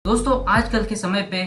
दोस्तों आजकल के समय पे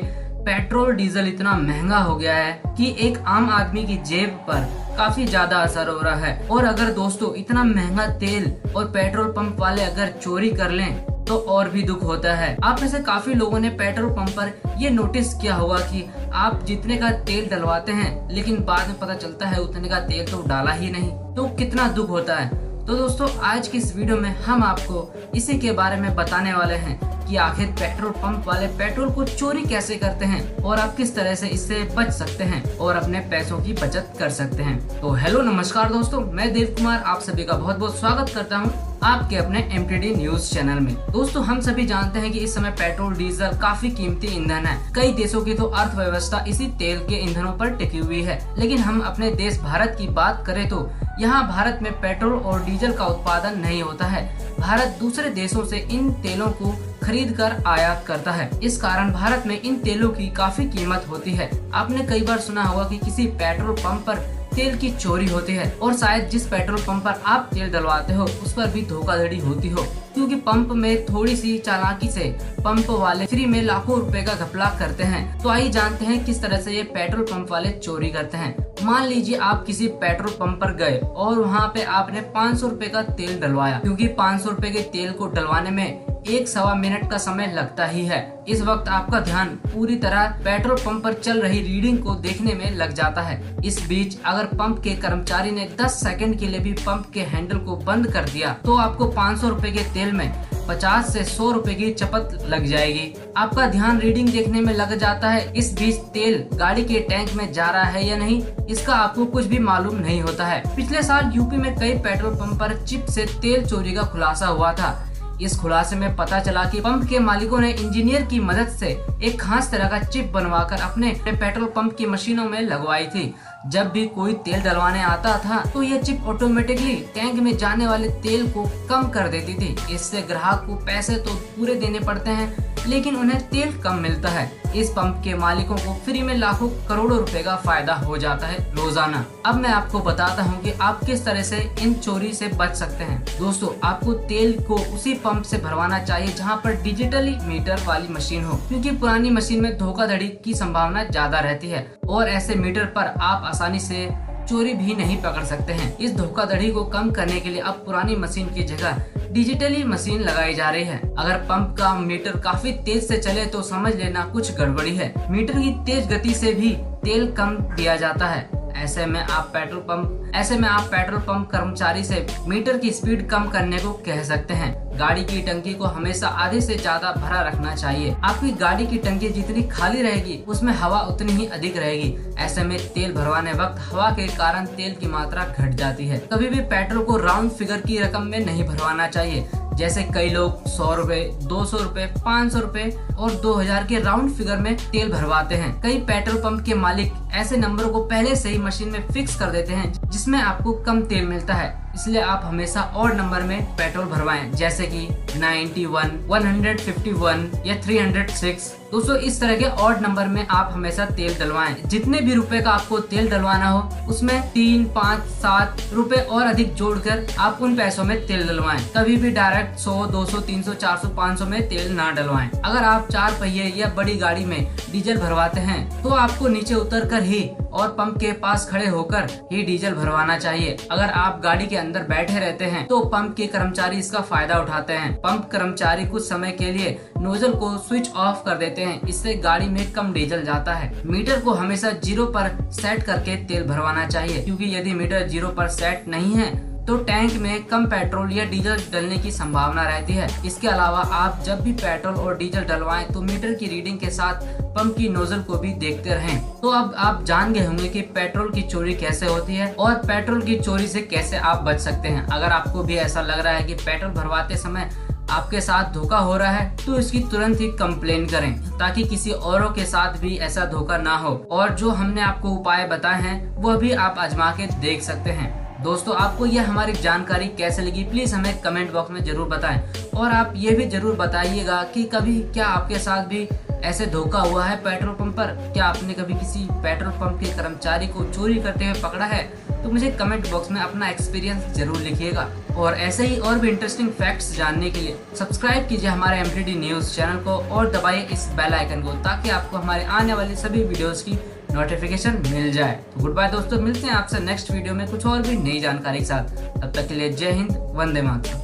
पेट्रोल डीजल इतना महंगा हो गया है कि एक आम आदमी की जेब पर काफी ज्यादा असर हो रहा है। और अगर दोस्तों इतना महंगा तेल और पेट्रोल पंप वाले अगर चोरी कर लें तो और भी दुख होता है। आप में से काफी लोगों ने पेट्रोल पंप पर ये नोटिस किया होगा कि आप जितने का तेल डलवाते हैं लेकिन बाद में पता चलता है उतने का तेल तो डाला ही नहीं, तो कितना दुख होता है। तो दोस्तों आज की इस वीडियो में हम आपको इसी के बारे में बताने वाले हैं कि आखिर पेट्रोल पंप वाले पेट्रोल को चोरी कैसे करते हैं और आप किस तरह से इससे बच सकते हैं और अपने पैसों की बचत कर सकते हैं। तो हेलो नमस्कार दोस्तों, मैं देव कुमार आप सभी का बहुत बहुत स्वागत करता हूं आपके अपने MTD न्यूज चैनल में। दोस्तों हम सभी जानते हैं कि इस समय पेट्रोल डीजल काफी कीमती ईंधन है। कई देशों की तो अर्थव्यवस्था इसी तेल के ईंधनों पर टिकी हुई है। लेकिन हम अपने देश भारत की बात करें तो यहाँ भारत में पेट्रोल और डीजल का उत्पादन नहीं होता है। भारत दूसरे देशों से इन तेलों को खरीद कर आयात करता है। इस कारण भारत में इन तेलों की काफी कीमत होती है। आपने कई बार सुना होगा कि किसी पेट्रोल पंप पर तेल की चोरी होती है और शायद जिस पेट्रोल पंप पर आप तेल डलवाते हो उस पर भी धोखाधड़ी होती हो, क्योंकि पंप में थोड़ी सी चालाकी से पंप वाले फ्री में लाखों रुपए का घपला करते हैं। तो आइए जानते हैं किस तरह से ये पेट्रोल पंप वाले चोरी करते हैं। मान लीजिए आप किसी पेट्रोल पंप पर गए और वहाँ पे आपने 500 रुपए का तेल डलवाया, क्योंकि 500 रुपए के तेल को डलवाने में 1-1.25 मिनट का समय लगता ही है। इस वक्त आपका ध्यान पूरी तरह पेट्रोल पंप पर चल रही रीडिंग को देखने में लग जाता है। इस बीच अगर पंप के कर्मचारी ने 10 सेकंड के लिए भी पंप के हैंडल को बंद कर दिया तो आपको 500 रुपए के तेल में 50 से 100 रुपए की चपत लग जाएगी। आपका ध्यान रीडिंग देखने में लग जाता है। इस बीच तेल गाड़ी के टैंक में जा रहा है या नहीं, इसका आपको कुछ भी मालूम नहीं होता है। पिछले साल यूपी में कई पेट्रोल पंप पर चिप से तेल चोरी का खुलासा हुआ था। इस खुलासे में पता चला कि पंप के मालिकों ने इंजीनियर की मदद से एक खास तरह का चिप बनवाकर अपने पेट्रोल पंप की मशीनों में लगवाई थी। जब भी कोई तेल डलवाने आता था तो यह चिप ऑटोमेटिकली टैंक में जाने वाले तेल को कम कर देती थी। इससे ग्राहक को पैसे तो पूरे देने पड़ते हैं लेकिन उन्हें तेल कम मिलता है। इस पंप के मालिकों को फ्री में लाखों करोड़ों रुपए का फायदा हो जाता है रोजाना। अब मैं आपको बताता हूँ कि आप किस तरह से इन चोरी से बच सकते हैं। दोस्तों आपको तेल को उसी पंप से भरवाना चाहिए जहाँ पर डिजिटली मीटर वाली मशीन हो, क्योंकि पुरानी मशीन में धोखाधड़ी की संभावना ज्यादा रहती है और ऐसे मीटर पर आप आसानी से चोरी भी नहीं पकड़ सकते हैं। इस धोखाधड़ी को कम करने के लिए अब पुरानी मशीन की जगह डिजिटली मशीन लगाई जा रही है। अगर पंप का मीटर काफी तेज से चले तो समझ लेना कुछ गड़बड़ी है। मीटर की तेज गति से भी तेल कम दिया जाता है। ऐसे में आप पेट्रोल पंप कर्मचारी से मीटर की स्पीड कम करने को कह सकते हैं। गाड़ी की टंकी को हमेशा आधे से ज्यादा भरा रखना चाहिए। आपकी गाड़ी की टंकी जितनी खाली रहेगी उसमें हवा उतनी ही अधिक रहेगी। ऐसे में तेल भरवाने वक्त हवा के कारण तेल की मात्रा घट जाती है। कभी भी पेट्रोल को राउंड फिगर की रकम में नहीं भरवाना चाहिए। जैसे कई लोग 100 रुपए, 200 रुपए, 500 रुपए और 2000 के राउंड फिगर में तेल भरवाते हैं। कई पेट्रोल पंप के मालिक ऐसे नंबरों को पहले से ही मशीन में फिक्स कर देते हैं जिसमें आपको कम तेल मिलता है। इसलिए आप हमेशा और नंबर में पेट्रोल भरवाएं, जैसे कि 91, 151 या 306। दोस्तों इस तरह के ऑड नंबर में आप हमेशा तेल डलवाएं। जितने भी रुपए का आपको तेल डलवाना हो उसमें 3, 5, 7 रुपए और अधिक जोड़कर आप उन पैसों में तेल डलवाएं। कभी भी डायरेक्ट 100, 200, 300, 400, 500 में तेल ना डलवाएं। अगर आप 4 पहिए या बड़ी गाड़ी में डीजल भरवाते हैं तो आपको नीचे उतर कर ही और पंप के पास खड़े होकर ही डीजल भरवाना चाहिए। अगर आप गाड़ी के अंदर बैठे रहते हैं तो पंप के कर्मचारी इसका फायदा उठाते हैं। पंप कर्मचारी कुछ समय के लिए नोजल को स्विच ऑफ कर देते हैं। इससे गाड़ी में कम डीजल जाता है। मीटर को हमेशा 0 पर सेट करके तेल भरवाना चाहिए, क्योंकि यदि मीटर 0 पर सेट नहीं है तो टैंक में कम पेट्रोल या डीजल डलने की संभावना रहती है। इसके अलावा आप जब भी पेट्रोल और डीजल डलवाएं तो मीटर की रीडिंग के साथ पंप की नोजल को भी देखते रहें। तो अब आप जान गए होंगे कि पेट्रोल की चोरी कैसे होती है और पेट्रोल की चोरी से कैसे आप बच सकते हैं। अगर आपको भी ऐसा लग रहा है कि पेट्रोल भरवाते समय आपके साथ धोखा हो रहा है तो इसकी तुरंत ही कंप्लेन करें, ताकि किसी औरों के साथ भी ऐसा धोखा ना हो। और जो हमने आपको उपाय बताए हैं वह भी आप आजमा के देख सकते हैं। दोस्तों आपको यह हमारी जानकारी कैसे लगी प्लीज हमें कमेंट बॉक्स में जरूर बताएं। और आप ये भी जरूर बताइएगा कि कभी क्या आपके साथ भी ऐसे धोखा हुआ है पेट्रोल पंप पर। क्या आपने कभी किसी पेट्रोल पंप के कर्मचारी को चोरी करते हुए पकड़ा है? तो मुझे कमेंट बॉक्स में अपना एक्सपीरियंस जरूर लिखिएगा। और ऐसे ही और भी इंटरेस्टिंग फैक्ट्स जानने के लिए सब्सक्राइब कीजिए हमारे MTD न्यूज़ चैनल को और दबाइए इस बेल आइकन को, ताकि आपको हमारे आने वाली सभी वीडियोस की नोटिफिकेशन मिल जाए। तो गुड बाय दोस्तों, मिलते हैं आपसे नेक्स्ट वीडियो में कुछ और भी नई जानकारी के साथ। तब तक के लिए जय हिंद, वंदे मातरम।